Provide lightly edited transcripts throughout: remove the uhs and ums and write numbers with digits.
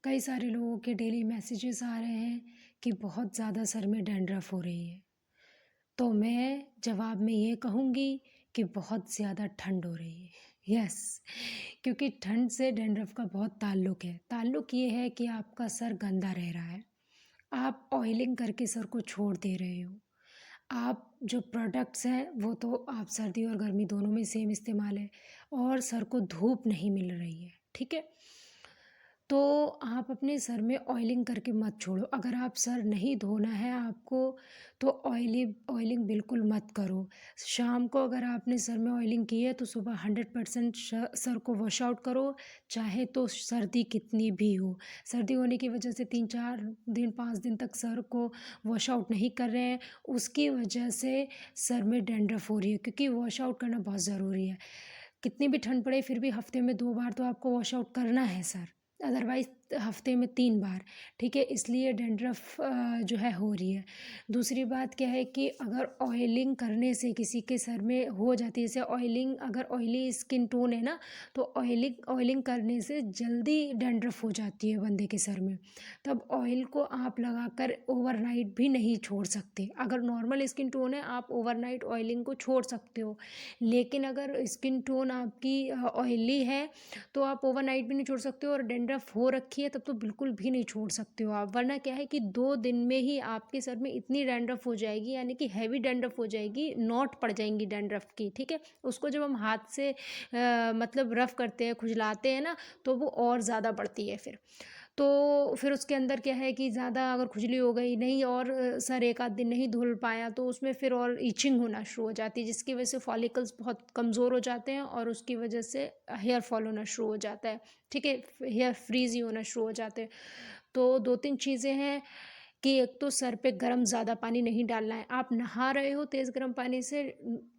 कई सारे लोगों के डेली मैसेजेस आ रहे हैं कि बहुत ज़्यादा सर में डैंड्रफ हो रही है। तो मैं जवाब में ये कहूँगी कि बहुत ज़्यादा ठंड हो रही है। यस, क्योंकि ठंड से डैंड्रफ का बहुत ताल्लुक है। ताल्लुक ये है कि आपका सर गंदा रह रहा है। आप ऑयलिंग करके सर को छोड़ दे रहे हो। आप जो प्रोडक्ट्स हैं वो तो आप सर्दी और गर्मी दोनों में सेम इस्तेमाल है, और सर को धूप नहीं मिल रही है, ठीक है? तो आप अपने सर में ऑयलिंग करके मत छोड़ो। अगर आप सर नहीं धोना है आपको, तो ऑयलिंग बिल्कुल मत करो। शाम को अगर आपने सर में ऑयलिंग की है तो सुबह 100% सर को वॉश आउट करो, चाहे तो सर्दी कितनी भी हो। सर्दी होने की वजह से 3-4 दिन 5 दिन तक सर को वॉश आउट नहीं कर रहे हैं, उसकी वजह से सर में डैंड्रफ हो रही है, क्योंकि वॉश आउट करना बहुत ज़रूरी है। कितनी भी ठंड पड़े फिर भी हफ्ते में 2 बार तो आपको वॉश आउट करना है सर, अदरवाइज़ हफ्ते में 3 बार, ठीक है? इसलिए डैंड्रफ जो है हो रही है। दूसरी बात क्या है कि अगर ऑयलिंग करने से किसी के सर में हो जाती है, जैसे ऑयलिंग, अगर ऑयली स्किन टोन है ना, तो ऑयलिंग ऑयलिंग करने से जल्दी डैंड्रफ हो जाती है बंदे के सर में। तब ऑयल को आप लगाकर ओवरनाइट भी नहीं छोड़ सकते। अगर नॉर्मल स्किन टोन है आप ओवरनाइट ऑयलिंग को छोड़ सकते हो, लेकिन अगर स्किन टोन आपकी ऑयली है तो आप ओवरनाइट भी नहीं छोड़ सकते हो, और डैंड्रफ हो रखी है तब तो बिल्कुल भी नहीं छोड़ सकते हो आप। वरना क्या है कि 2 दिन में ही आपके सर में इतनी डैंड्रफ हो जाएगी, यानी कि हैवी डैंड्रफ हो जाएगी, नॉट पड़ जाएंगी डैंड्रफ की, ठीक है? उसको जब हम हाथ से मतलब रफ़ करते हैं, खुजलाते हैं ना, तो वो और ज़्यादा बढ़ती है फिर। तो फिर उसके अंदर क्या है कि ज़्यादा अगर खुजली हो गई नहीं, और सर एक आध दिन नहीं धुल पाया, तो उसमें फिर और इचिंग होना शुरू हो जाती है, जिसकी वजह से फॉलिकल्स बहुत कमज़ोर हो जाते हैं, और उसकी वजह से हेयर फॉल होना शुरू हो जाता है, ठीक है? हेयर फ्रीज़ ही होना शुरू हो जाते हैं। तो 2-3 चीज़ें हैं कि एक तो सर पे गर्म ज़्यादा पानी नहीं डालना है। आप नहा रहे हो तेज़ गर्म पानी से,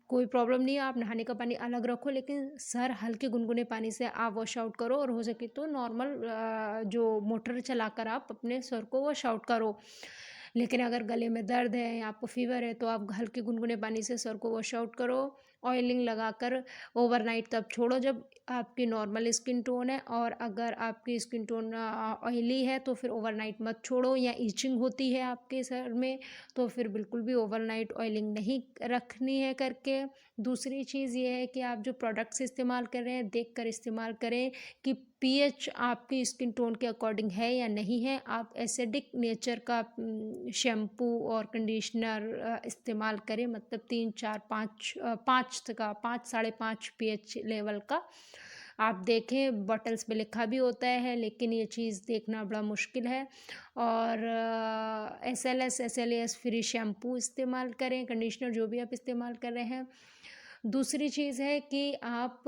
कोई प्रॉब्लम नहीं है, आप नहाने का पानी अलग रखो, लेकिन सर हल्के गुनगुने पानी से आप वॉश आउट करो, और हो सके तो नॉर्मल जो मोटर चलाकर आप अपने सर को वॉश आउट करो। लेकिन अगर गले में दर्द है या आपको फ़ीवर है तो आप हल्के गुनगुने पानी से सर को वॉश आउट करो, ऑयलिंग लगाकर ओवरनाइट तब छोड़ो जब आपकी नॉर्मल स्किन टोन है, और अगर आपकी स्किन टोन ऑयली है तो फिर ओवरनाइट मत छोड़ो, या ईचिंग होती है आपके सर में तो फिर बिल्कुल भी ओवरनाइट ऑयलिंग नहीं रखनी है करके। दूसरी चीज़ ये है कि आप जो प्रोडक्ट्स इस्तेमाल कर रहे हैं देख कर इस्तेमाल करें कि पीएच आपकी स्किन टोन के अकॉर्डिंग है या नहीं है। आप एसिडिक नेचर का शैम्पू और कंडीशनर इस्तेमाल करें, मतलब 3-4-5 5 का 5 साढ़े 5 पीएच लेवल का। आप देखें, बॉटल्स पे लिखा भी होता है, लेकिन ये चीज़ देखना बड़ा मुश्किल है। और एसएलएस फ्री शैम्पू इस्तेमाल करें, कंडीशनर जो भी आप इस्तेमाल कर रहे हैं। दूसरी चीज़ है कि आप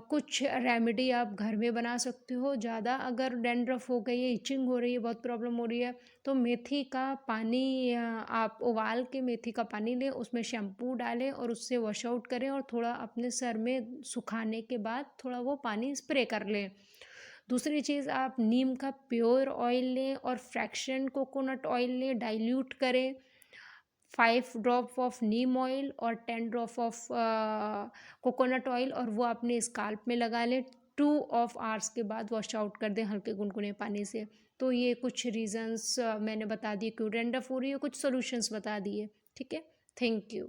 कुछ रेमेडी आप घर में बना सकते हो। ज़्यादा अगर डैंड्रफ हो गई है, इचिंग हो रही है, बहुत प्रॉब्लम हो रही है, तो मेथी का पानी आप उबाल के मेथी का पानी लें, उसमें शैम्पू डालें और उससे वॉश आउट करें, और थोड़ा अपने सर में सुखाने के बाद थोड़ा वो पानी स्प्रे कर लें। दूसरी चीज़, आप नीम का प्योर ऑयल लें और फ्रैक्शन कोकोनट ऑयल लें, डाइल्यूट करें। 5 ड्रॉप ऑफ नीम ऑयल और 10 ड्रॉप ऑफ कोकोनट ऑयल, और वो अपने स्काल्प में लगा लें। 2 ऑफ आवर्स के बाद वॉश आउट कर दें हल्के गुनगुने पानी से। तो ये कुछ रीज़न्स मैंने बता दिए क्यों डैंड्रफ हो रही है, कुछ सॉल्यूशंस बता दिए, ठीक है? Thank you.